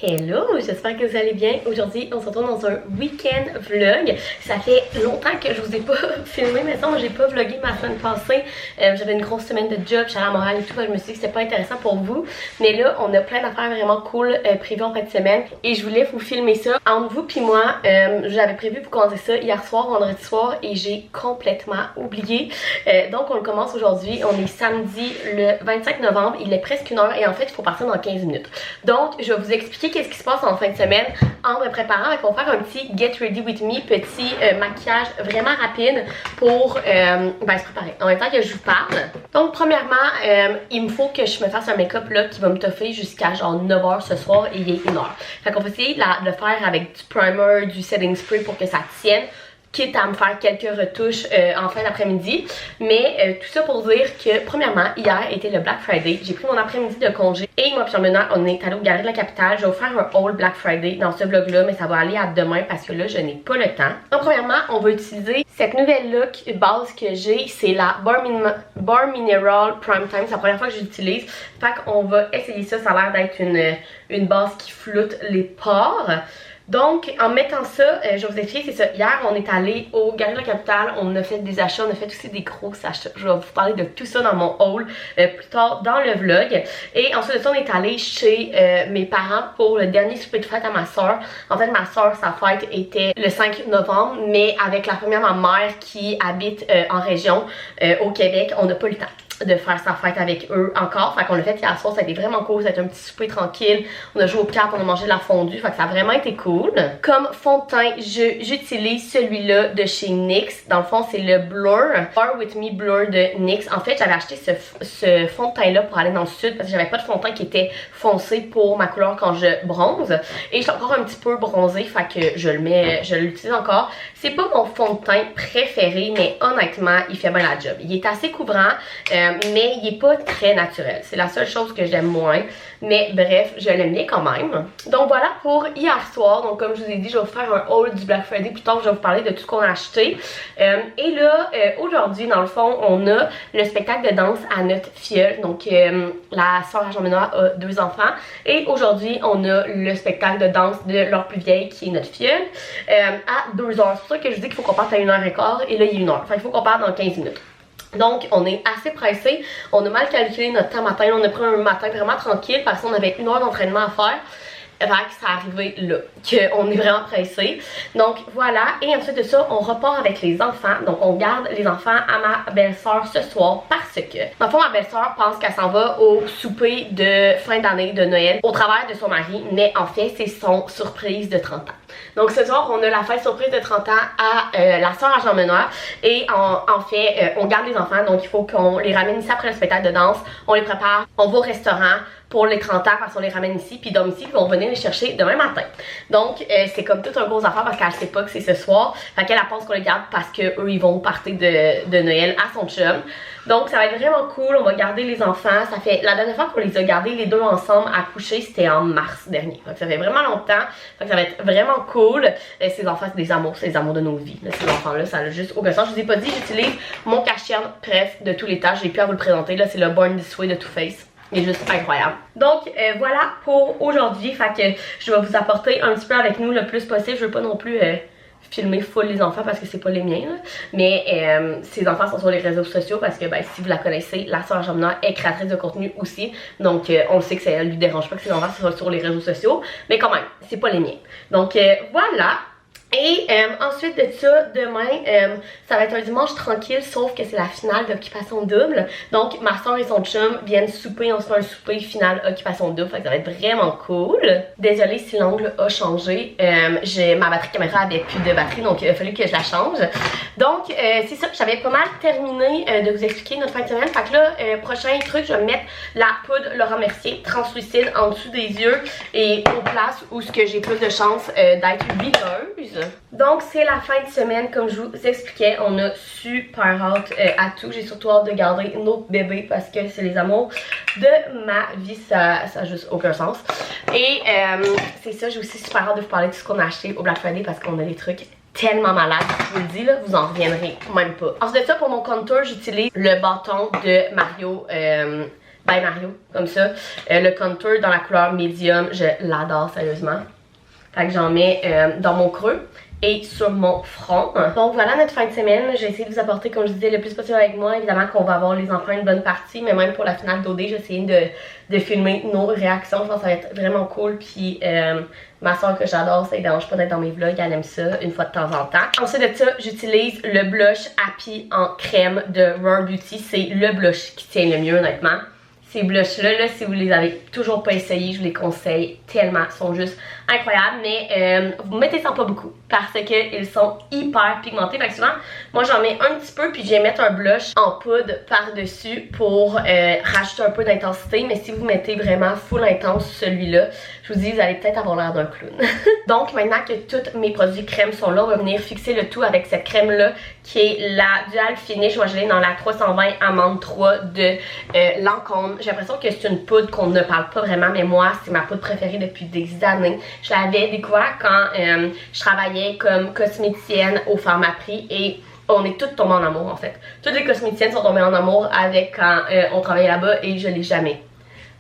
Hello, j'espère que vous allez bien. Aujourd'hui, on se retrouve dans un week-end vlog. Ça fait longtemps que je vous ai pas filmé, mais ça, j'ai pas vlogué ma semaine passée. J'avais une grosse semaine de job, j'allais à Montréal et tout, je me suis dit que c'était pas intéressant pour vous. Mais là, on a plein d'affaires vraiment cool prévues en fin de semaine et je voulais vous filmer ça. Entre vous puis moi, j'avais prévu pour commencer ça hier soir, vendredi soir, et j'ai complètement oublié. Donc, on le commence aujourd'hui. On est samedi le 25 novembre, il est presque 1h et en fait, il faut partir dans 15 minutes. Donc, je vais vous expliquer qu'est-ce qui se passe en fin de semaine en me préparant. On va faire un petit get ready with me, petit maquillage vraiment rapide pour se préparer en même temps que je vous parle. Donc premièrement, il me faut que je me fasse un make-up là qui va me toffer jusqu'à genre 9h ce soir et il est 1h. Fait qu'on va essayer de le faire avec du primer, du setting spray pour que ça tienne, quitte à me faire quelques retouches en fin d'après-midi. Mais tout ça pour dire que, premièrement, hier était le Black Friday. J'ai pris mon après-midi de congé et moi puis maintenant, on est allé au Galeries de la Capitale. Je vais vous faire un haul Black Friday dans ce vlog-là, mais ça va aller à demain parce que là, je n'ai pas le temps. Donc, premièrement, on va utiliser cette nouvelle look base que j'ai. C'est la Bare Mineral Prime Time. C'est la première fois que je l'utilise. Fait qu'on va essayer ça. Ça a l'air d'être une base qui floute les pores. Donc, en mettant ça, je vais vous expliquer, c'est ça. Hier, on est allé au Galeries de la Capitale, on a fait des achats, on a fait aussi des gros achats. Je vais vous parler de tout ça dans mon haul plus tard dans le vlog. Et ensuite de ça, on est allé chez mes parents pour le dernier souper de fête à ma soeur. En fait, ma soeur, sa fête était le 5 novembre, mais avec la famille à ma mère qui habite en région au Québec, on n'a pas eu le temps de faire sa fête avec eux encore. Fait qu'on l'a fait hier soir, ça a été vraiment cool, ça a été un petit souper tranquille. On a joué aux cartes, on a mangé de la fondue, fait que ça a vraiment été cool. Comme fond de teint, j'utilise celui-là de chez NYX. Dans le fond, c'est le Blur, Bare With Me Blur de NYX. En fait, j'avais acheté ce fond de teint-là pour aller dans le sud parce que j'avais pas de fond de teint qui était foncé pour ma couleur quand je bronze. Et je suis encore un petit peu bronzée, fait que je l'utilise encore. C'est pas mon fond de teint préféré, mais honnêtement, il fait bien la job. Il est assez couvrant, mais il est pas très naturel. C'est la seule chose que j'aime moins. Mais bref, je l'aime bien quand même. Donc voilà pour hier soir. Donc comme je vous ai dit, je vais vous faire un haul du Black Friday. Plus tard, je vais vous parler de tout ce qu'on a acheté. Et là, aujourd'hui, dans le fond, on a le spectacle de danse à notre filleule. Donc la sœur à Jean-Benoît a 2 enfants. Et aujourd'hui, on a le spectacle de danse de leur plus vieille, qui est notre filleule, à 2h. C'est pour ça que je dis qu'il faut qu'on parte à 1h15. Et là, il est 1h. Enfin, il faut qu'on parte dans 15 minutes. Donc, on est assez pressé. On a mal calculé notre temps matin. On a pris un matin vraiment tranquille parce qu'on avait 1 heure d'entraînement à faire. Fait que ça arrivé là, qu'on est vraiment pressé. Donc voilà, et ensuite de ça, on repart avec les enfants. Donc on garde les enfants à ma belle-sœur ce soir parce que, dans le fond, ma belle-sœur pense qu'elle s'en va au souper de fin d'année de Noël au travers de son mari, mais en fait, c'est son surprise de 30 ans. Donc ce soir, on a la fête surprise de 30 ans à la sœur à Jean-Benoît et en fait, on garde les enfants, donc il faut qu'on les ramène ici après le spectacle de danse. On les prépare, on va au restaurant pour les 30 ans parce qu'on les ramène ici, puis dorment ici, puis on va venir les chercher demain matin. Donc, c'est comme tout un gros affaire parce qu'elle sait pas que c'est ce soir. Fait qu'elle pense qu'on les garde parce qu'eux, ils vont partir de Noël à son chum. Donc, ça va être vraiment cool. On va garder les enfants. Ça fait la dernière fois qu'on les a gardés les deux ensemble à coucher, c'était en mars dernier. Donc, ça fait vraiment longtemps. Fait que ça va être vraiment cool. Ces enfants, c'est des amours de nos vies. Là, ces enfants-là, ça n'a juste aucun sens. Je vous ai pas dit, j'utilise mon cache-cerne, bref, de tous les temps. J'ai pu à vous le présenter. Là, c'est le Born This Way de Too Faced. Il est juste incroyable. Donc voilà pour aujourd'hui. Fait que je vais vous apporter un petit peu avec nous le plus possible. Je veux pas non plus filmer full les enfants parce que c'est pas les miens là. Mais ces enfants sont sur les réseaux sociaux parce que si vous la connaissez, la sœur Jean-Benoît est créatrice de contenu aussi. Donc on le sait que ça lui dérange pas que ses enfants soient sur les réseaux sociaux. Mais quand même, c'est pas les miens. Donc voilà. Et ensuite de ça, demain, ça va être un dimanche tranquille, sauf que c'est la finale d'Occupation Double. Donc, ma soeur et son chum viennent souper, on se fait un souper final Occupation Double, fait que ça va être vraiment cool. Désolée si l'angle a changé, ma batterie caméra avait plus de batterie, donc il a fallu que je la change. Donc, c'est ça, j'avais pas mal terminé de vous expliquer notre fin de semaine. Fait que là, prochain truc, je vais mettre la poudre Laurent Mercier translucide en dessous des yeux et aux places où j'ai plus de chance d'être vigoureuse. Donc c'est la fin de semaine, comme je vous expliquais, on a super hâte à tout. J'ai surtout hâte de garder notre bébé parce que c'est les amours de ma vie, ça a juste aucun sens. Et c'est ça, j'ai aussi super hâte de vous parler de tout ce qu'on a acheté au Black Friday parce qu'on a des trucs tellement malade, je vous le dis là, vous en reviendrez même pas. Ensuite de ça, pour mon contour, j'utilise le bâton de Mario by Mario, comme ça. Le contour dans la couleur medium, je l'adore sérieusement. Fait que j'en mets dans mon creux et sur mon front. Donc voilà notre fin de semaine. J'ai essayé de vous apporter, comme je disais, le plus possible avec moi. Évidemment qu'on va avoir les enfants une bonne partie, mais même pour la finale d'OD, j'ai essayé de filmer nos réactions. Je pense que ça va être vraiment cool. Puis ma soeur que j'adore, ça ne dérange pas d'être dans mes vlogs, elle aime ça une fois de temps en temps. Ensuite de ça, j'utilise le blush Happy en crème de Rare Beauty. C'est le blush qui tient le mieux honnêtement. Ces blushs-là, là, si vous les avez toujours pas essayés, je vous les conseille tellement. Ils sont juste incroyables, mais vous mettez ça pas beaucoup parce qu'ils sont hyper pigmentés. Fait que souvent, moi j'en mets un petit peu puis je vais mettre un blush en poudre par-dessus pour rajouter un peu d'intensité. Mais si vous mettez vraiment full intense celui-là, je vous dis, vous allez peut-être avoir l'air d'un clown. Donc maintenant que tous mes produits crème sont là, on va venir fixer le tout avec cette crème-là qui est la Dual Finish. Moi je l'ai dans la 320 Amande 3 de Lancôme. J'ai l'impression que c'est une poudre qu'on ne parle pas vraiment, mais moi c'est ma poudre préférée depuis des années. Je l'avais découvert quand je travaillais comme cosméticienne au Pharmaprix et on est toutes tombées en amour en fait. Toutes les cosméticiennes sont tombées en amour avec quand on travaillait là-bas et je l'ai jamais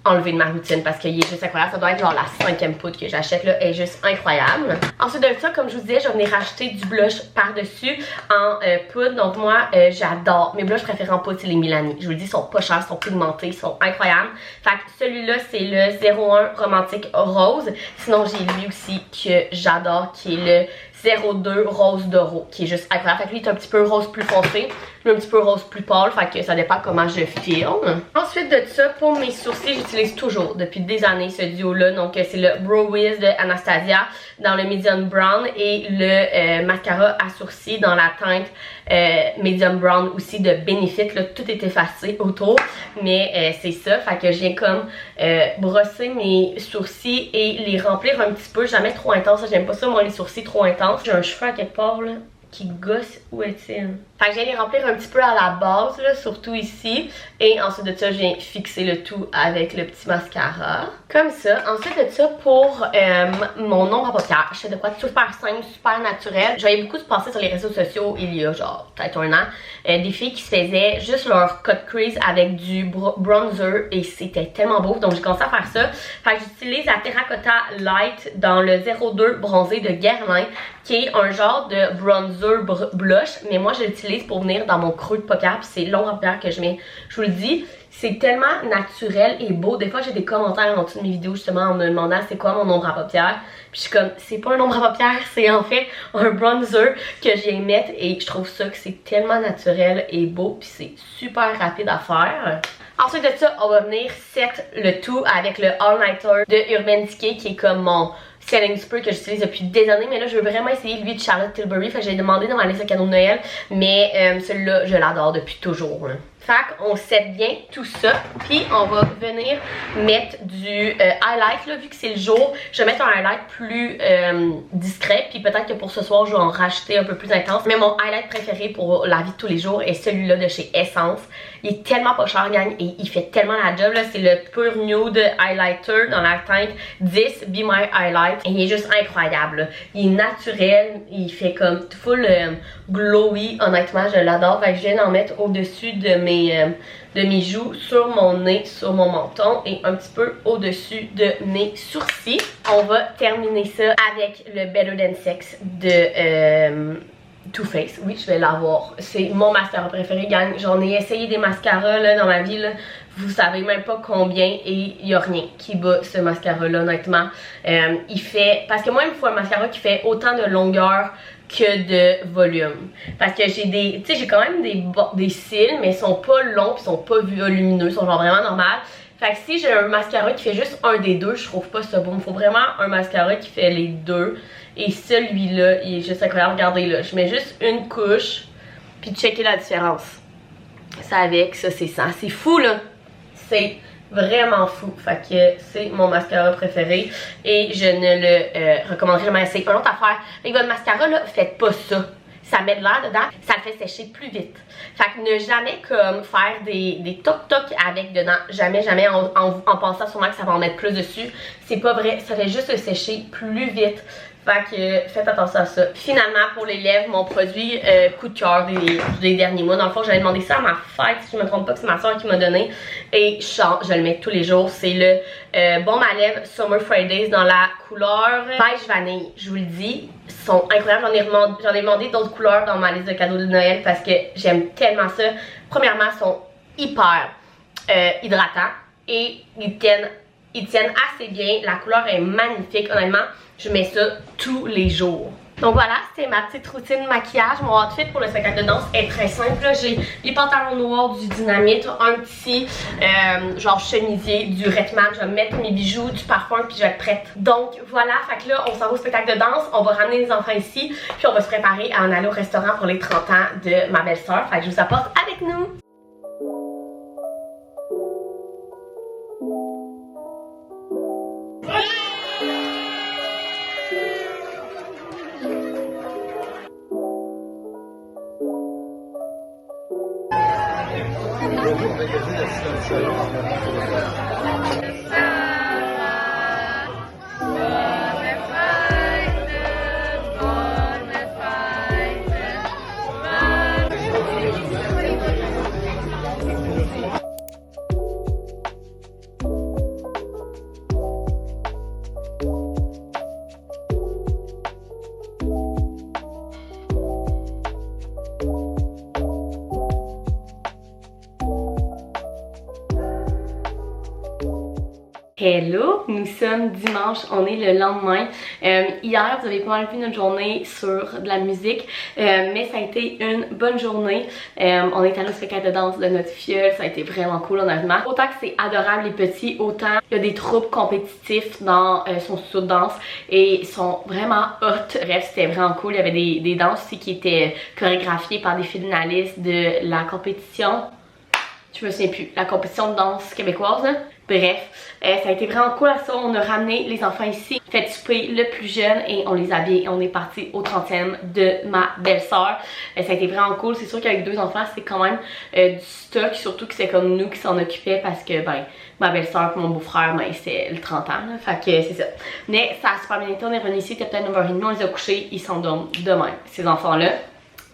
enlevé de ma routine parce qu'il est juste incroyable. Ça doit être genre la 5e poudre que j'achète là, elle est juste incroyable. Ensuite de ça, comme je vous disais, je vais venir rajouter du blush par-dessus en poudre. Donc moi, j'adore. Mes blushs préférés en poudre, c'est les Milani. Je vous le dis, ils sont pas chers, ils sont pigmentés, ils sont incroyables. Fait que celui-là, c'est le 01 Romantique Rose. Sinon, j'ai lui aussi que j'adore, qui est le 02 Rose Doro, qui est juste incroyable. Fait que lui, il est un petit peu rose plus foncé, lui un petit peu rose plus pâle, fait que ça dépend comment je filme. Ensuite de ça, pour mes sourcils, j'utilise toujours depuis des années ce duo-là. Donc c'est le Brow Wiz de Anastasia dans le Medium Brown et le mascara à sourcils dans la teinte Medium Brown aussi de Benefit. Là, tout est effacé autour, mais c'est ça. Fait que je viens comme brosser mes sourcils et les remplir un petit peu, jamais trop intense. J'aime pas ça, moi, les sourcils trop intenses. J'ai un cheveu à quelque part là qui gosse où est-il. Fait que je viens les remplir un petit peu à la base là, surtout ici. Et ensuite de ça, je viens fixer le tout avec le petit mascara. Comme ça. Ensuite de ça, pour mon ombre à paupières, je fais de quoi de super simple, super naturel. Je voyais beaucoup se passer sur les réseaux sociaux il y a genre peut-être un an. Des filles qui se faisaient juste leur cut crease avec du bronzer et c'était tellement beau. Donc j'ai commencé à faire ça. Fait que j'utilise la Terracotta Light dans le 02 bronzé de Guerlain, qui est un genre de bronzer blush, mais moi je l'utilise pour venir dans mon creux de paupières, puis c'est l'ombre à paupières que je mets. Je vous le dis, c'est tellement naturel et beau. Des fois j'ai des commentaires en dessous de mes vidéos justement en me demandant c'est quoi mon ombre à paupières. Puis je suis comme, c'est pas un ombre à paupières, c'est en fait un bronzer que je viens mettre et je trouve ça que c'est tellement naturel et beau, puis c'est super rapide à faire. Ensuite de ça, on va venir set le tout avec le All Nighter de Urban Decay qui est comme mon setting spray que j'utilise depuis des années, mais là je veux vraiment essayer lui de Charlotte Tilbury. Fait que j'ai demandé dans ma liste de cadeaux de Noël, mais celui-là je l'adore depuis toujours là. Fait qu'on set bien tout ça, puis on va venir mettre du highlight là, vu que c'est le jour, je vais mettre un highlight plus discret, puis peut-être que pour ce soir je vais en rajouter un peu plus intense, mais mon highlight préféré pour la vie de tous les jours est celui-là de chez Essence. Il est tellement pas cher, gang, et il fait tellement la job là. C'est le Pure Nude Highlighter dans la teinte 10 Be My Highlight, et il est juste incroyable là. Il est naturel, il fait comme full glowy, honnêtement je l'adore. Fait que je viens d'en mettre au-dessus de mes joues, sur mon nez, sur mon menton et un petit peu au-dessus de mes sourcils. On va terminer ça avec le Better Than Sex de Too Faced. Oui, je vais l'avoir. C'est mon mascara préféré, gang. J'en ai essayé des mascaras là, dans ma vie. Là. Vous savez même pas combien et il n'y a rien qui bat ce mascara-là, honnêtement. Il fait... Parce que moi, il me faut un mascara qui fait autant de longueur que de volume. Parce que j'ai des... Tu sais, j'ai quand même des cils, mais ils sont pas longs, ils sont pas volumineux, ils sont genre vraiment normaux. Fait que si j'ai un mascara qui fait juste un des deux, je trouve pas ça bon. Il me faut vraiment un mascara qui fait les deux. Et celui-là, il est juste incroyable. Regardez là, je mets juste une couche, puis checkez la différence. Ça avec, ça c'est ça. C'est fou là. C'est vraiment fou. Fait que c'est mon mascara préféré et je ne le recommanderais jamais. C'est une autre affaire. Avec votre mascara là, faites pas ça. Ça met de l'air dedans, ça le fait sécher plus vite. Fait que ne jamais comme faire des toc-toc avec dedans. Jamais, jamais en pensant sûrement que ça va en mettre plus dessus. C'est pas vrai, ça fait juste le sécher plus vite. Fait que faites attention à ça. Finalement, pour les lèvres, mon produit coup de cœur des derniers mois. Dans le fond, j'avais demandé ça à ma fête, si je me trompe pas, que c'est ma soeur qui m'a donné. Et je le mets tous les jours. C'est le Baume à lèvres Summer Fridays dans la couleur beige vanille. Je vous le dis, ils sont incroyables. J'en ai demandé d'autres couleurs dans ma liste de cadeaux de Noël parce que j'aime tellement ça. Premièrement, ils sont hyper hydratants et ils tiennent assez bien. La couleur est magnifique. Honnêtement, je mets ça tous les jours. Donc voilà, c'était ma petite routine de maquillage. Mon outfit pour le spectacle de danse est très simple. J'ai les pantalons noirs du Dynamite, un petit genre chemisier du Redman. Je vais mettre mes bijoux, du parfum, puis je vais être prête. Donc voilà, fait que là, on s'en va au spectacle de danse. On va ramener les enfants ici, puis on va se préparer à en aller au restaurant pour les 30 ans de ma belle-sœur. Fait que je vous apporte avec nous. Hello, nous sommes dimanche, on est le lendemain. Hier, vous avez pas mal vu notre journée sur de la musique, mais ça a été une bonne journée. On est allé au spectacle de danse de notre filleule, ça a été vraiment cool honnêtement. Autant que c'est adorable les petits, autant il y a des troupes compétitifs dans son studio de danse et ils sont vraiment hot. Bref, c'était vraiment cool. Il y avait des danses aussi qui étaient chorégraphiées par des finalistes de la compétition. Je me souviens plus, la compétition de danse québécoise. Là. Bref, ça a été vraiment cool à ça. On a ramené les enfants ici, fait souper le plus jeune et on les habille et on est parti au 30e de ma belle-sœur. Ça a été vraiment cool. C'est sûr qu'avec deux enfants, c'est quand même du stock, surtout que c'est comme nous qui s'en occupait parce que ben ma belle-sœur et mon beau-frère, ben c'est le 30 ans. Là, fait que c'est ça. Mais ça a super bien été. On est revenu ici, c'était peut-être 9h30, on les a couchés, ils s'endorment demain, ces enfants-là.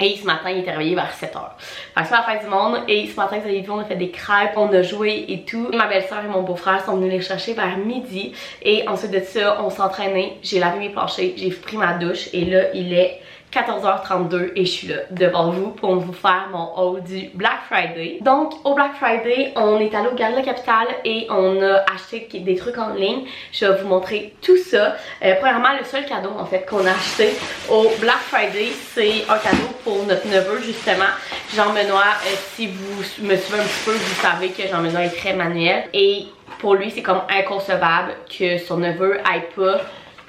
Et ce matin, il était réveillé vers 7h. Fait que c'est la fin du monde. Et ce matin, vous avez vu, on a fait des crêpes, on a joué et tout. Ma belle-sœur et mon beau-frère sont venus les chercher vers midi. Et ensuite de ça, on s'entraînait. J'ai lavé mes planchers, j'ai pris ma douche. Et là, il est 14h32 et je suis là devant vous pour vous faire mon haul du Black Friday. Donc au Black Friday, on est allé au Galeries de la Capitale et on a acheté des trucs en ligne. Je vais vous montrer tout ça. Premièrement, le seul cadeau en fait qu'on a acheté au Black Friday, c'est un cadeau pour notre neveu justement, Jean-Benoît. Si vous me suivez un petit peu, vous savez que Jean-Benoît est très manuel et pour lui c'est comme inconcevable que son neveu ait pas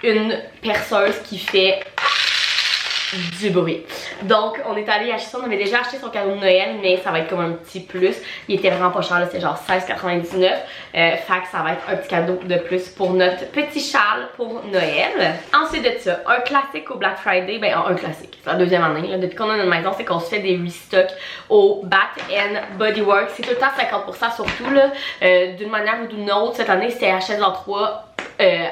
une perceuse qui fait du bruit. Donc on est allé acheter ça, on avait déjà acheté son cadeau de Noël mais ça va être comme un petit plus. Il était vraiment pas cher là, c'est genre 16,99. Fait que ça va être un petit cadeau de plus pour notre petit Charles pour Noël. Ensuite de ça, un classique au Black Friday, ben un classique, c'est la deuxième année là, depuis qu'on a notre maison, c'est qu'on se fait des restocks au Bath & Body Works. C'est tout le temps 50% surtout là, d'une manière ou d'une autre. Cette année c'était achète-en 3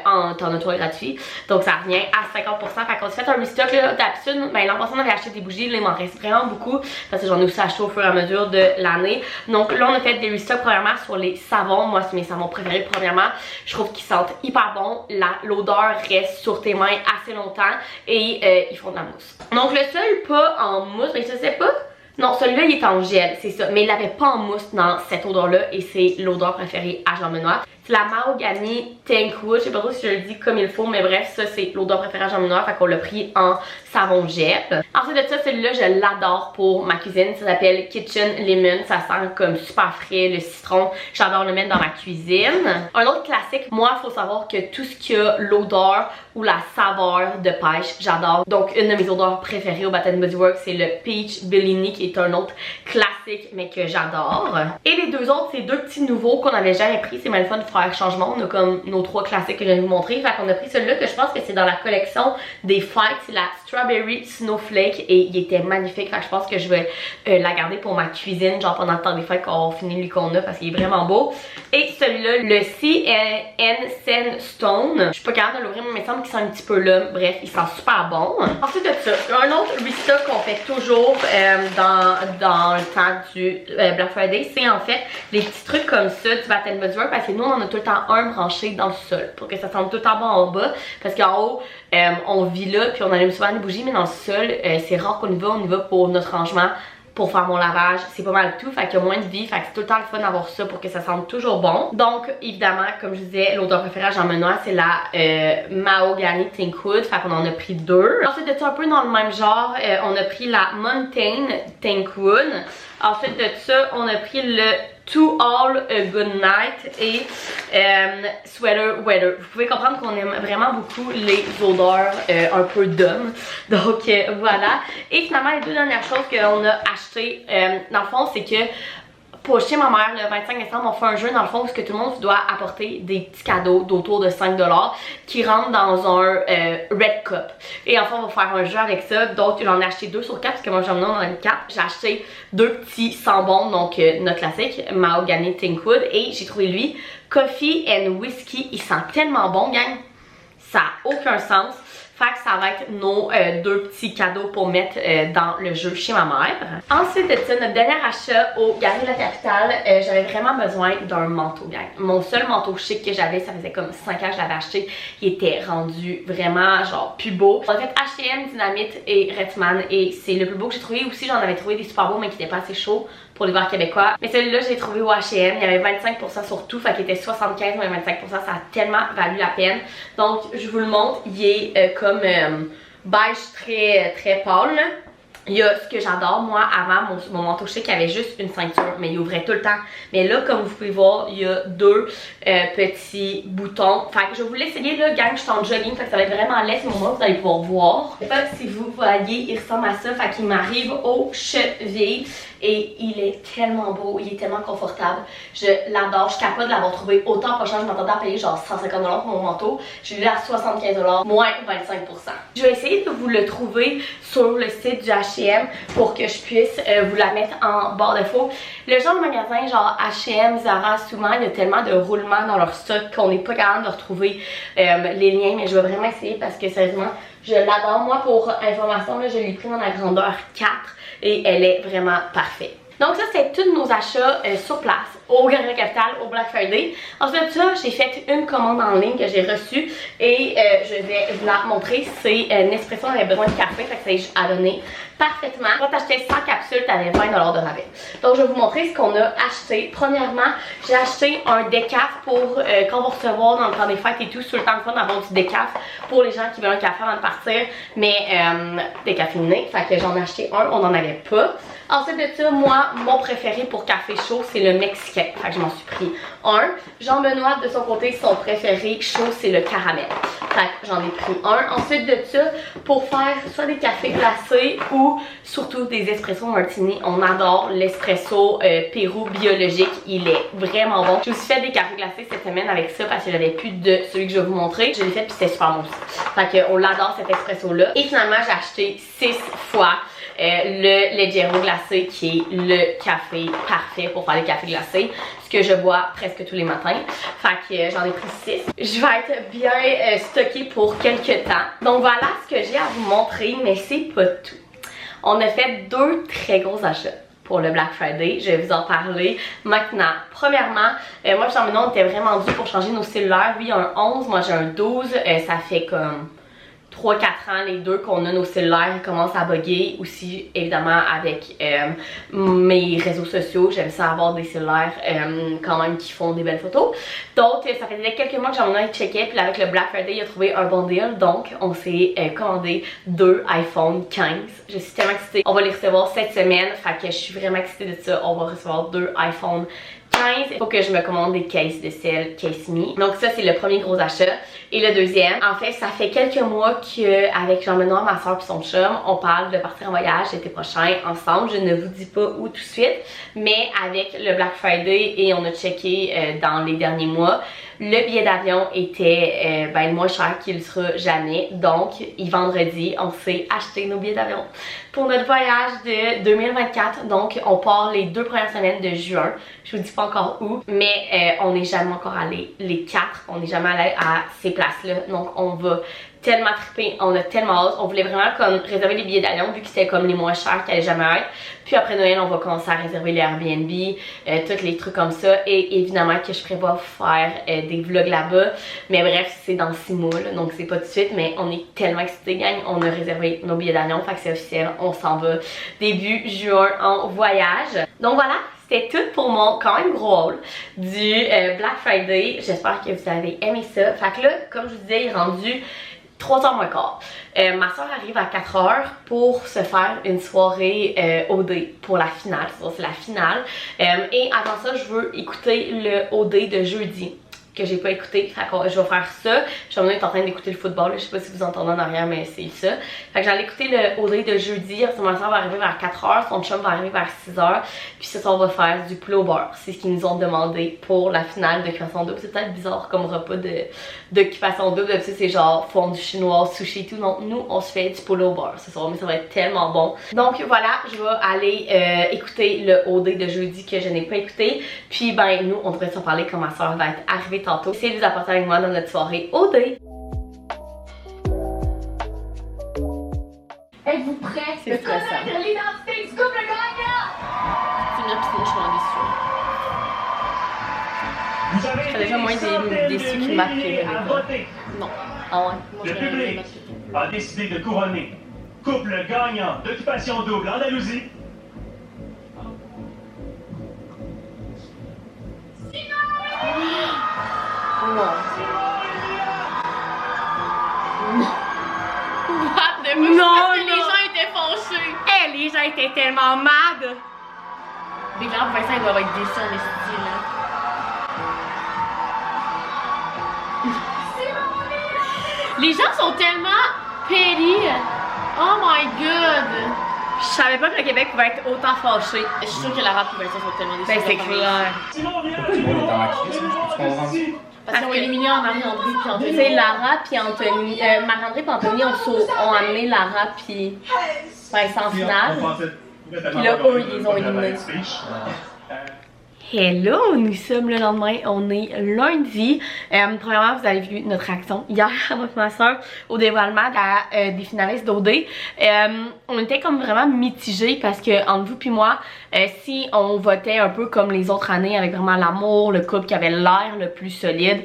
en toit gratuit, donc ça revient à 50%. Fait qu'on s'est fait un restock là. D'habitude, ben l'an passé on avait acheté des bougies, là il m'en reste vraiment beaucoup parce que j'en ai aussi acheté au fur et à mesure de l'année. Donc là on a fait des restocks premièrement sur les savons. Moi c'est mes savons préférés premièrement. Je trouve qu'ils sentent hyper bon, l'odeur reste sur tes mains assez longtemps et ils font de la mousse. Donc le seul pas en mousse, mais je sais pas. Non, celui-là, il est en gel, c'est ça. Mais il l'avait pas en mousse dans cette odeur-là et c'est l'odeur préférée à Jean-Benoît. C'est la Mahogany Tankwood. Je sais pas trop si je le dis comme il faut, mais bref, ça, c'est l'odeur préférée à Jean-Benoît. Fait qu'on l'a pris en savon gel. Ensuite de ça, celui-là, je l'adore pour ma cuisine. Ça s'appelle Kitchen Lemon. Ça sent comme super frais, le citron. J'adore le mettre dans ma cuisine. Un autre classique, moi, il faut savoir que tout ce qui a l'odeur ou la saveur de pêche, j'adore. Donc, une de mes odeurs préférées au Bath & Body Works, c'est le Peach Bellini, qui est un autre classique, mais que j'adore. Et les deux autres, c'est deux petits nouveaux qu'on avait jamais pris. C'est mal fun de faire faire changement. On a comme nos 3 classiques que je viens de vous montrer. Fait qu'on a pris celui-là que je pense que c'est dans la collection des fêtes. C'est la Strawberry Snowflake et il était magnifique. Fait que je pense que je vais la garder pour ma cuisine, genre pendant le temps des fêtes quand on finit lui qu'on a parce qu'il est vraiment beau. Et celui-là, le CN Sandstone. Je suis pas capable de l'ouvrir, mais il me semble qu'il sent un petit peu là. Bref, il sent super bon. Ensuite de ça, un autre restock qu'on fait toujours dans le temps du Black Friday, c'est en fait les petits trucs comme ça du Bath & Body Works parce que nous on en a tout le temps un branché dans le sol pour que ça sente tout le temps bon en bas parce qu'en haut on vit là puis on allume souvent des bougies mais dans le sol c'est rare qu'on y va pour notre rangement, pour faire mon lavage, c'est pas mal tout, fait qu'il y a moins de vie, fait que c'est tout le temps le fun d'avoir ça pour que ça sente toujours bon. Donc évidemment, comme je disais, l'odeur préférée à Jean Benoît c'est la Mahogany Tankwood, fait qu'on en a pris 2. Ensuite de ça, un peu dans le même genre, on a pris la Mountain Tankwood. Ensuite de ça, on a pris le To All a Good Night et Sweater Weather. Vous pouvez comprendre qu'on aime vraiment beaucoup les odeurs un peu d'hommes. Donc voilà. Et finalement, les 2 dernières choses qu'on a achetées, dans le fond, c'est que pour chez ma mère, le 25 décembre, on fait un jeu dans le fond où tout le monde doit apporter des petits cadeaux d'autour de 5$ qui rentrent dans un Red Cup. Et enfin, on va faire un jeu avec ça. Donc, j'en ai acheté 2 sur 4 parce que moi, j'en ai dans une 4. J'ai acheté 2 petits sambons, donc notre classique, Mahogany Tankwood. Et j'ai trouvé lui, Coffee and Whiskey. Il sent tellement bon, gang. Ça n'a aucun sens. Fait que ça va être nos 2 petits cadeaux pour mettre dans le jeu chez ma mère. Ensuite de ça, notre dernier achat au Galeries de la Capitale, j'avais vraiment besoin d'un manteau, gang. Mon seul manteau chic que j'avais, ça faisait comme 5 ans que je l'avais acheté. Il était rendu vraiment genre plus beau. On a fait H&M, Dynamite et Redman et c'est le plus beau que j'ai trouvé. Aussi, j'en avais trouvé des super beaux mais qui n'étaient pas assez chauds pour l'hiver québécois. Mais celui-là, je l'ai trouvé au H&M. Il y avait 25% sur tout, fait qu'il était 75, mais 25%, ça a tellement valu la peine. Donc, je vous le montre. Il est comme beige très pâle, là. Il y a ce que j'adore, moi, avant, mon manteau chic avait juste une ceinture, mais il ouvrait tout le temps. Mais là, comme vous pouvez voir, il y a 2 petits boutons. Fait que je vais vous l'essayer, là, gang, je suis en jogging, fait que ça va être vraiment laid ce moment, vous allez pouvoir voir. En fait, si vous voyez, il ressemble à ça, fait qu'il m'arrive aux chevilles. Et il est tellement beau, il est tellement confortable. Je l'adore, je capote de l'avoir trouvé autant pas cher. Je m'attendais à payer genre 150$ pour mon manteau. Je l'ai eu à 75$, moins 25%. Je vais essayer de vous le trouver sur le site du H&M pour que je puisse vous la mettre en barre de faux. Le genre de magasin genre H&M, Zara, souvent il y a tellement de roulements dans leur stock qu'on n'est pas capable de retrouver les liens. Mais je vais vraiment essayer parce que sérieusement, je l'adore. Moi, pour information, là, je l'ai pris dans la grandeur 4. Et elle est vraiment parfaite. Donc ça, c'est tous nos achats sur place au Galeries de la Capitale, au Black Friday. Ensuite de ça, j'ai fait une commande en ligne que j'ai reçue et je vais vous la montrer. C'est Nespresso, on avait besoin de café, fait que ça a donné parfaitement. Quand t'achetais 100 capsules, t'avais 20$ de rabais. Donc je vais vous montrer ce qu'on a acheté. Premièrement, j'ai acheté un décaf pour quand on va recevoir dans le temps des fêtes et tout. C'est tout le temps le fun d'avoir du décaf pour les gens qui veulent un café avant de partir, mais décaféiné. Fait que j'en ai acheté un, on n'en avait pas. Ensuite de ça, moi, mon préféré pour café chaud, c'est le mexicain. Fait que je m'en suis pris un. Jean Benoît, de son côté, son préféré chaud, c'est le caramel. Fait que j'en ai pris un. Ensuite de ça, pour faire soit des cafés glacés ou surtout des espresso martini, on adore l'espresso Pérou biologique. Il est vraiment bon. J'ai aussi fait des cafés glacés cette semaine avec ça parce que j'avais plus de celui que je vais vous montrer. Je l'ai fait puis c'était super bon aussi. Fait qu'on l'adore cet espresso-là. Et finalement, j'ai acheté 6 fois le Leggero glacé qui est le café parfait pour faire des cafés glacés, ce que je bois presque tous les matins. Fait que j'en ai pris 6. Je vais être bien stockée pour quelques temps. Donc voilà ce que j'ai à vous montrer, mais c'est pas tout. On a fait 2 très gros achats pour le Black Friday, je vais vous en parler maintenant. Premièrement, moi et Jean-Benoît, on était vraiment dû pour changer nos cellulaires. Lui, il a un 11, moi j'ai un 12, ça fait comme 3-4 ans les deux qu'on a nos cellulaires, ils commencent à bugger. Aussi évidemment avec mes réseaux sociaux, j'aime ça avoir des cellulaires quand même qui font des belles photos. Donc ça faisait quelques mois que j'en ai checké, puis avec le Black Friday il a trouvé un bon deal, donc on s'est commandé 2 iPhone 15. Je suis tellement excitée, on va les recevoir cette semaine, fait que je suis vraiment excitée de ça. On va recevoir 2 iPhone 15, il faut que je me commande des caisses de sel Case Me. Donc ça, c'est le premier gros achat. Et le deuxième, en fait, ça fait quelques mois qu'avec Jean-Benoît, ma soeur et son chum, on parle de partir en voyage l'été prochain ensemble. Je ne vous dis pas où tout de suite, mais avec le Black Friday et on a checké dans les derniers mois, le billet d'avion était le moins cher qu'il sera jamais. Donc, vendredi, on s'est acheté nos billets d'avion pour notre voyage de 2024. Donc, on part les 2 premières semaines de juin. Je vous dis pas encore où, mais on n'est jamais encore allé les 4. On n'est jamais allé à ces places-là. Donc, on va tellement trippé, on a tellement hâte. On voulait vraiment comme réserver les billets d'avion vu que c'était comme les moins chers qu'elle allait jamais être. Puis après Noël, on va commencer à réserver les Airbnb, tous les trucs comme ça. Et évidemment que je prévois faire des vlogs là-bas. Mais bref, c'est dans 6 mois, là, donc c'est pas tout de suite. Mais on est tellement excités, gang. On a réservé nos billets d'avion, fait que c'est officiel. On s'en va début juin en voyage. Donc voilà. C'était tout pour mon quand même gros haul du Black Friday. J'espère que vous avez aimé ça. Fait que là, comme je vous disais, il est rendu 3h moins quart. Ma soeur arrive à 4h pour se faire une soirée OD pour la finale. C'est la finale. Et avant ça, je veux écouter le OD de jeudi que j'ai pas écouté. Fait que je vais faire ça. Jean-Benoît est en train d'écouter le football. Là. Je sais pas si vous entendez en arrière, mais c'est ça. Fait que j'allais écouter le OD de jeudi. Ma soeur va arriver vers 4h. Son chum va arriver vers 6h. Puis ce soir, on va faire du poulet au beurre. C'est ce qu'ils nous ont demandé pour la finale d'Occupation Double. C'est peut-être bizarre comme repas d'Occupation Double. D'habitude, c'est genre fondue chinoise, sushi et tout. Donc, nous, on se fait du poulet au beurre ce soir. Mais ça va être tellement bon. Donc, voilà. Je vais aller écouter le OD de jeudi que je n'ai pas écouté. Puis, ben, nous, on devrait s'en parler quand ma soeur va être arrivée tantôt. Essayez de vous apporter avec moi dans notre soirée OD. Êtes-vous prêts? C'est stressant. L'identité du couple gagnant! C'est bien puis je suis en déçu. Je fais déjà moins des déçus qui marquent que non. Ah ouais? Moi, le public a décidé de couronner couple gagnant d'Occupation Double Andalousie. Non. Non, les gens étaient fâchés. Les gens étaient tellement mad. Les gens, Vincent, ils doivent être déçus en estime, là. Les gens sont tellement petty. Oh my god. Je savais pas que le Québec pouvait être autant fâché. Je suis sûre que Lara et Vincent sont tellement déçus. Ben c'est clair. Parce qu'ils ont éliminé Marie-André puis Anthony. C'est Lara puis Anthony. Marie-André et Anthony ont amené Lara puis Vincent en finale. Puis là, eux, ils les ont éliminés. Hello, nous sommes le lendemain, on est lundi. Premièrement, vous avez vu notre action hier avec ma soeur au dévoilement des finalistes d'OD. On était comme vraiment mitigés parce que entre vous puis moi, si on votait un peu comme les autres années avec vraiment l'amour, le couple qui avait l'air le plus solide,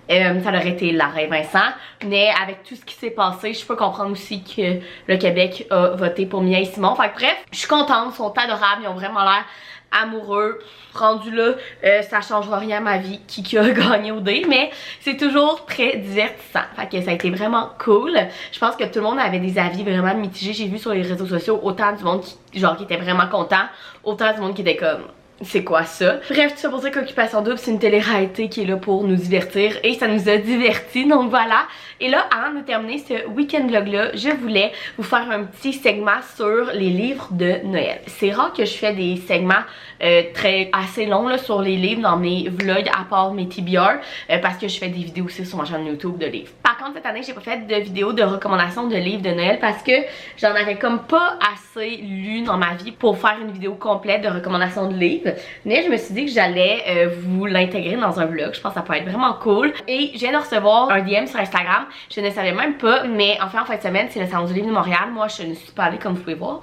ça aurait été Lara et Vincent. Mais avec tout ce qui s'est passé, je peux comprendre aussi que le Québec a voté pour Mia et Simon. Fait que bref, je suis contente, ils sont adorables, ils ont vraiment l'air amoureux. Rendu là, ça changera rien à ma vie qui a gagné au dé, mais c'est toujours très divertissant. Fait que ça a été vraiment cool. Je pense que tout le monde avait des avis vraiment mitigés. J'ai vu sur les réseaux sociaux autant du monde qui était vraiment content, autant du monde qui était comme c'est quoi ça? Bref, tout ça pour dire qu'Occupation Double, c'est une télé-réalité qui est là pour nous divertir et ça nous a divertis, donc voilà. Et là, avant de terminer ce week-end vlog-là, je voulais vous faire un petit segment sur les livres de Noël. C'est rare que je fais des segments assez longs là, sur les livres dans mes vlogs, à part mes TBR, parce que je fais des vidéos aussi sur ma chaîne YouTube de livres. Par contre, cette année, j'ai pas fait de vidéo de recommandation de livres de Noël parce que j'en avais comme pas assez lu dans ma vie pour faire une vidéo complète de recommandation de livres. Mais je me suis dit que j'allais vous l'intégrer dans un vlog. Je pense que ça peut être vraiment cool. Et je viens de recevoir un DM sur Instagram. Je ne savais même pas, mais en fin de semaine, c'est le Salon du livre de Montréal. Moi, je ne suis pas allée comme vous pouvez voir.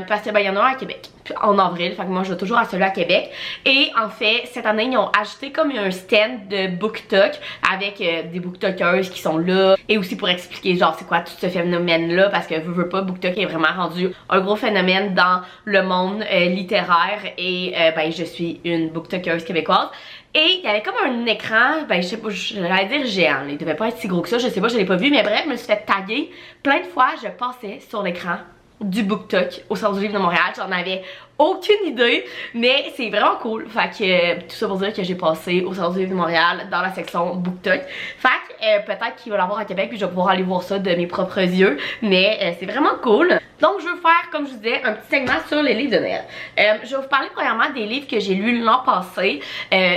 Parce que ben, il y en a un à Québec en avril. Fait que moi, je vais toujours à celui à Québec. Et en fait, cette année, ils ont ajouté comme un stand de BookTok avec des BookTokers qui sont là. Et aussi pour expliquer genre c'est quoi tout ce phénomène-là. Parce que veux pas, BookTok est vraiment rendu un gros phénomène dans le monde littéraire. Et ben, je suis une BookTokeuse québécoise. Et il y avait comme un écran, ben je sais pas, j'allais dire géant, il devait pas être si gros que ça, je sais pas, je l'ai pas vu, mais bref, je me suis fait taguer plein de fois, je passais sur l'écran du BookTok au Salon du livre de Montréal. J'en avais aucune idée, mais c'est vraiment cool. Fait que tout ça pour dire que j'ai passé au Salon du livre de Montréal dans la section BookTok. Fait que peut-être qu'il va l'avoir à Québec puis je vais pouvoir aller voir ça de mes propres yeux, mais c'est vraiment cool. Donc je veux faire, comme je vous disais, un petit segment sur les livres de Noël. Je vais vous parler premièrement des livres que j'ai lus l'an passé,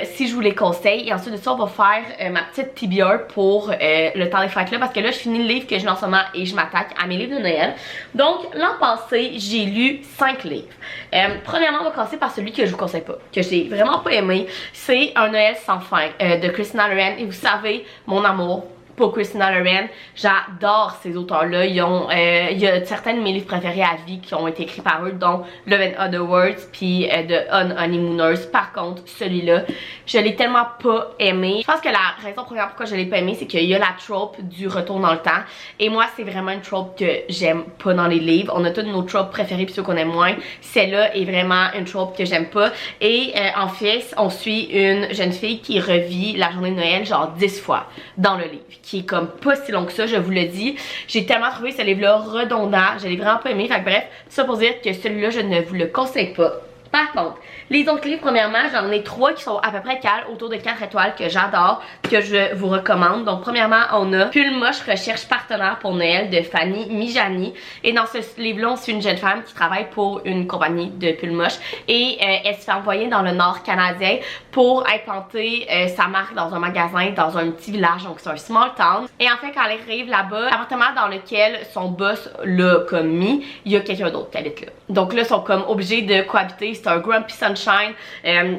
si je vous les conseille, et ensuite de ça on va faire ma petite TBR pour le temps des fêtes là, parce que là je finis le livre que je lis en ce moment et je m'attaque à mes livres de Noël. Donc l'an passé j'ai lu 5 livres. Premièrement on va commencer par celui que je vous conseille pas, que j'ai vraiment pas aimé. C'est Un Noël sans fin de Christina Lauren, et vous savez mon amour pour Christina Lauren, j'adore ces auteurs-là. Il y a certains de mes livres préférés à vie qui ont été écrits par eux, dont Love and Other Words puis The Honeymooners. Par contre, celui-là, je l'ai tellement pas aimé. Je pense que la raison première pourquoi je l'ai pas aimé, c'est qu'il y a la trope du retour dans le temps. Et moi, c'est vraiment une trope que j'aime pas dans les livres. On a toutes nos tropes préférées puis ceux qu'on aime moins. Celle-là est vraiment une trope que j'aime pas. Et en fait, on suit une jeune fille qui revit la journée de Noël genre 10 fois dans le livre, qui est comme pas si long que ça, je vous le dis. J'ai tellement trouvé ce livre-là redondant, je l'ai vraiment pas aimé. Fait que bref, ça pour dire que celui-là, je ne vous le conseille pas. Par contre, les autres livres, premièrement, j'en ai 3 qui sont à peu près calmes, autour de 4 étoiles, que j'adore, que je vous recommande. Donc premièrement, on a Pull Moche recherche partenaire pour Noël de Fanny Mijani. Et dans ce livre-là, on suit une jeune femme qui travaille pour une compagnie de Pull Moche et elle se fait envoyer dans le nord canadien pour implanter sa marque dans un magasin dans un petit village, donc c'est un small town. Et en fait, quand elle arrive là-bas, l'appartement dans lequel son boss l'a comme mis, il y a quelqu'un d'autre qui habite là. Donc là, ils sont comme obligés de cohabiter. C'est un grumpy sunshine,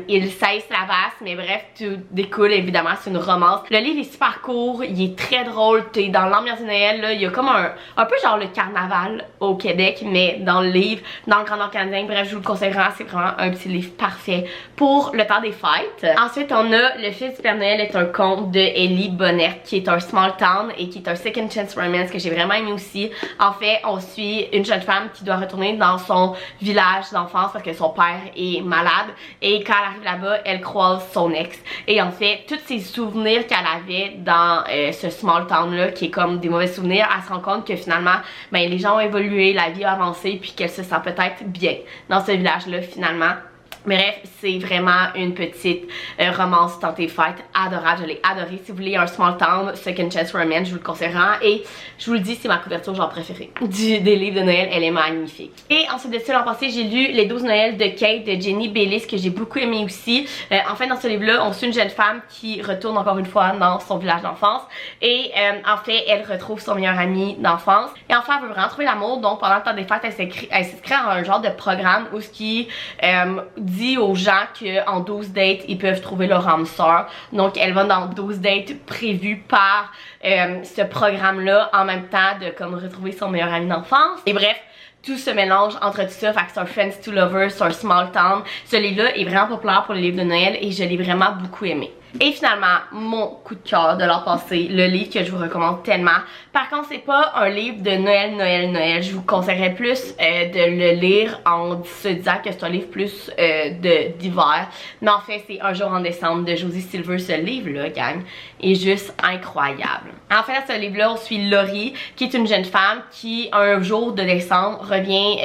il saillisse la vasse, mais bref, tout découle évidemment, c'est une romance. Le livre est super court, il est très drôle, t'es dans l'ambiance de Noël, là, il y a comme un peu genre le carnaval au Québec, mais dans le livre, dans le Grand Nord canadien. Bref, je vous le conseille vraiment, c'est vraiment un petit livre parfait pour le temps des fêtes. Ensuite, on a Le Fils du Père Noël est un conte de Ellie Bonnet, qui est un small town et qui est un second chance romance que j'ai vraiment aimé aussi. En fait, on suit une jeune femme qui doit retourner dans son village d'enfance parce que son père est malade, et quand elle arrive là-bas, elle croise son ex. Et en fait, tous ses souvenirs qu'elle avait dans ce small town-là, qui est comme des mauvais souvenirs, elle se rend compte que finalement, ben, les gens ont évolué, la vie a avancé, puis qu'elle se sent peut-être bien dans ce village-là finalement. Bref, c'est vraiment une petite romance dans tes fêtes adorable, je l'ai adoré. Si vous voulez un small town, second chance romance, je vous le conseille vraiment. Et je vous le dis, c'est ma couverture genre préférée des livres de Noël, elle est magnifique. Et ensuite de ça, l'an passé, j'ai lu Les 12 Noëls de Kate de Jenny Bayliss, que j'ai beaucoup aimé aussi. En fait, dans ce livre-là, on suit une jeune femme qui retourne encore une fois dans son village d'enfance. Et en fait, elle retrouve son meilleur ami d'enfance. Et enfin, elle veut vraiment trouver l'amour. Donc pendant le temps des fêtes, elle s'inscrit à un genre de programme où ce qui dit aux gens qu'en 12 dates, ils peuvent trouver leur âme sœur. Donc elle va dans 12 dates prévues par ce programme-là, en même temps de comme retrouver son meilleur ami d'enfance. Et bref, tout se mélange entre tout ça, fait que c'est un Friends to Lovers, c'est un small town. Ce livre-là est vraiment populaire pour les livres de Noël et je l'ai vraiment beaucoup aimé. Et finalement, mon coup de cœur de l'an passé, le livre que je vous recommande tellement. Par contre, c'est pas un livre de Noël. Je vous conseillerais plus de le lire en se disant que c'est un livre plus d'hiver. Mais en fait, c'est Un jour en décembre de Josie Silver. Ce livre-là, gang, est juste incroyable. En fait, dans ce livre-là, on suit Laurie, qui est une jeune femme qui, un jour de décembre, revient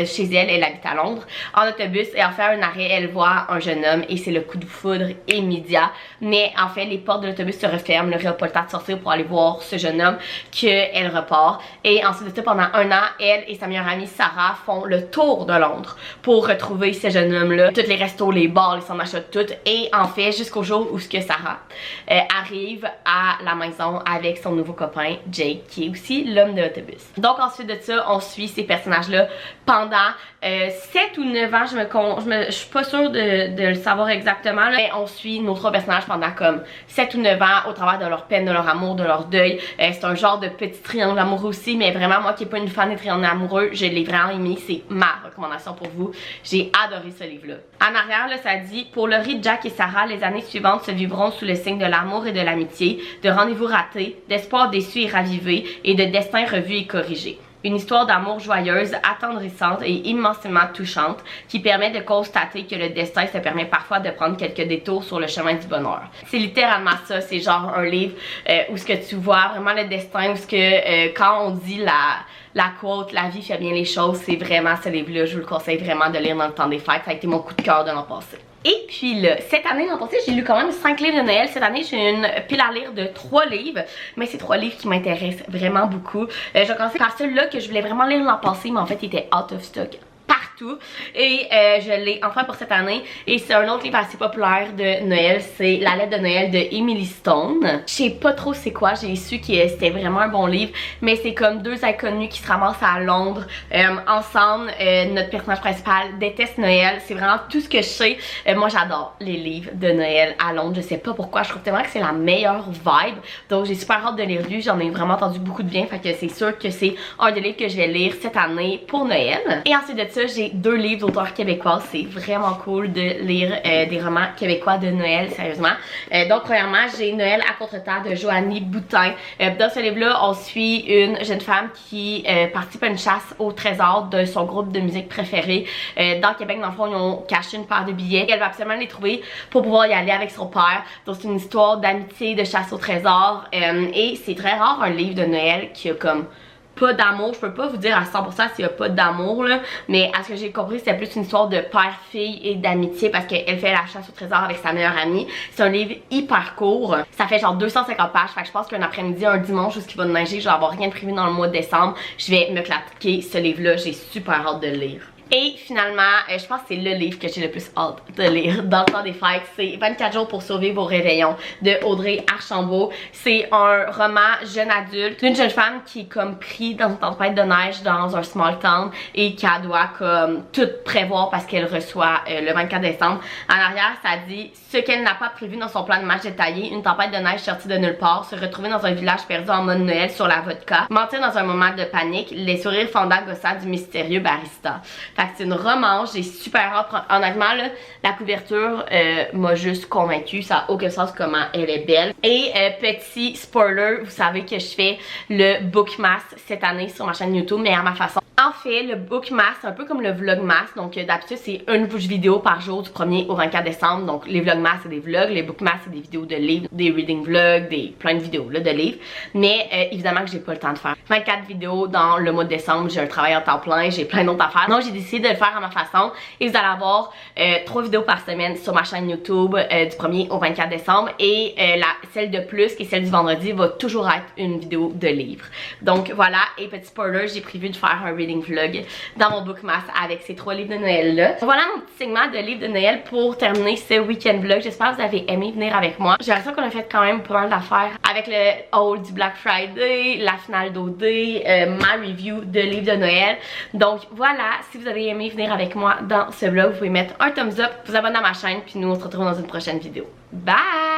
chez elle. Elle habite à Londres, en autobus, et en fait, à un arrêt, elle voit un jeune homme et c'est le coup de foudre immédiat. Mais en fait, les portes de l'autobus se referment. Laurie n'a pas le temps de sortir pour aller voir ce jeune homme, qu'elle repart. Et ensuite de ça, pendant un an, elle et sa meilleure amie Sarah font le tour de Londres pour retrouver ce jeune homme-là. Tous les restos, les bars, ils s'en achètent toutes. Et en fait, jusqu'au jour où Sarah arrive à la maison avec son nouveau copain, Jake, qui est aussi l'homme de l'autobus. Donc ensuite de ça, on suit ces personnages-là pendant 7 ou 9 ans. Je suis pas sûre de le savoir exactement, là. Mais on suit nos 3 personnages pendant comme 7 ou 9 ans au travers de leur peine, de leur amour, de leur deuil. C'est un genre de petit triangle amoureux aussi, mais vraiment moi qui n'ai pas une fan des triangles amoureux, je l'ai vraiment aimé, c'est ma recommandation pour vous. J'ai adoré ce livre-là. En arrière, là, ça dit « Pour Laurie, Jack et Sarah, les années suivantes se vivront sous le signe de l'amour et de l'amitié, de rendez-vous ratés, d'espoir déçu et ravivé et de destin revu et corrigé. » Une histoire d'amour joyeuse, attendrissante et immensément touchante qui permet de constater que le destin se permet parfois de prendre quelques détours sur le chemin du bonheur. C'est littéralement ça, c'est genre un livre où ce que tu vois vraiment le destin, où ce que quand on dit la quote, la vie fait bien les choses, c'est vraiment ce livre-là, je vous le conseille vraiment de lire dans le temps des fêtes, ça a été mon coup de cœur de l'an passé. Et puis là, cette année, l'an passé, j'ai lu quand même 5 livres de Noël. Cette année, j'ai une pile à lire de 3 livres. Mais c'est 3 livres qui m'intéressent vraiment beaucoup. Je vais commencer par celui-là que je voulais vraiment lire l'an passé, mais en fait, il était out of stock partout. Et je l'ai enfin pour cette année. Et c'est un autre livre assez populaire de Noël. C'est La lettre de Noël de Emily Stone. Je sais pas trop c'est quoi. J'ai su que c'était vraiment un bon livre. Mais c'est comme 2 inconnus qui se ramassent à Londres ensemble. Notre personnage principal déteste Noël. C'est vraiment tout ce que je sais. Moi j'adore les livres de Noël à Londres. Je sais pas pourquoi. Je trouve tellement que c'est la meilleure vibe. Donc j'ai super hâte de les lire. J'en ai vraiment entendu beaucoup de bien. Fait que c'est sûr que c'est un des livres que je vais lire cette année pour Noël. Et ensuite de ça, j'ai 2 livres d'auteurs québécois. C'est vraiment cool de lire des romans québécois de Noël, sérieusement. Donc premièrement, j'ai Noël à contre-temps de Joanie Boutin. Dans ce livre-là, on suit une jeune femme qui participe à une chasse au trésor de son groupe de musique préféré. Dans Québec, dans le fond, ils ont caché une paire de billets. Elle va absolument les trouver pour pouvoir y aller avec son père. Donc c'est une histoire d'amitié, de chasse au trésor. Et c'est très rare un livre de Noël qui a comme pas d'amour. Je peux pas vous dire à 100% s'il y a pas d'amour là, mais à ce que j'ai compris, c'est plus une histoire de père-fille et d'amitié parce qu'elle fait la chasse au trésor avec sa meilleure amie. C'est un livre hyper court. Ça fait genre 250 pages. Fait que je pense qu'un après-midi, un dimanche où il va neiger, je vais avoir rien de prévu dans le mois de décembre. Je vais me claquer ce livre-là. J'ai super hâte de le lire. Et finalement, je pense que c'est le livre que j'ai le plus hâte de lire dans le temps des fêtes. C'est 24 jours pour survivre au réveillon de Audrey Archambault. C'est un roman jeune adulte d'une jeune femme qui est comme prise dans une tempête de neige dans un small town et qui doit comme tout prévoir parce qu'elle reçoit le 24 décembre. En arrière, ça dit ce qu'elle n'a pas prévu dans son plan de match détaillé, une tempête de neige sortie de nulle part, se retrouver dans un village perdu en mode Noël sur la vodka, mentir dans un moment de panique, les sourires fendants gossants du mystérieux barista. Fait que c'est une romance, j'ai super hâte. Honnêtement, là, la couverture m'a juste convaincue. Ça n'a aucun sens comment elle est belle. Et petit spoiler, vous savez que je fais le Bookmas cette année sur ma chaîne YouTube, mais à ma façon. En fait, le Bookmas, c'est un peu comme le Vlogmas. Donc d'habitude, c'est une vidéo par jour du 1er au 24 décembre. Donc les Vlogmas, c'est des vlogs. Les Bookmas, c'est des vidéos de livres, des reading vlogs, plein de vidéos là, de livres. Mais évidemment que j'ai pas le temps de faire 24 vidéos dans le mois de décembre. J'ai un travail en temps plein, j'ai plein d'autres affaires. Donc j'ai décidé de le faire à ma façon. Et vous allez avoir 3 vidéos par semaine sur ma chaîne YouTube du 1er au 24 décembre. Et celle de plus, qui est celle du vendredi, va toujours être une vidéo de livres. Donc voilà, et petit spoiler, j'ai prévu de faire un reading vlog dans mon Bookmas avec ces 3 livres de Noël là. Voilà mon petit segment de livres de Noël pour terminer ce week-end vlog. J'espère que vous avez aimé venir avec moi. J'ai l'impression qu'on a fait quand même pas mal d'affaires avec le haul du Black Friday, la finale d'OD, ma review de livres de Noël. Donc voilà, si vous avez aimé venir avec moi dans ce vlog, vous pouvez mettre un thumbs up, vous abonner à ma chaîne, puis nous on se retrouve dans une prochaine vidéo. Bye!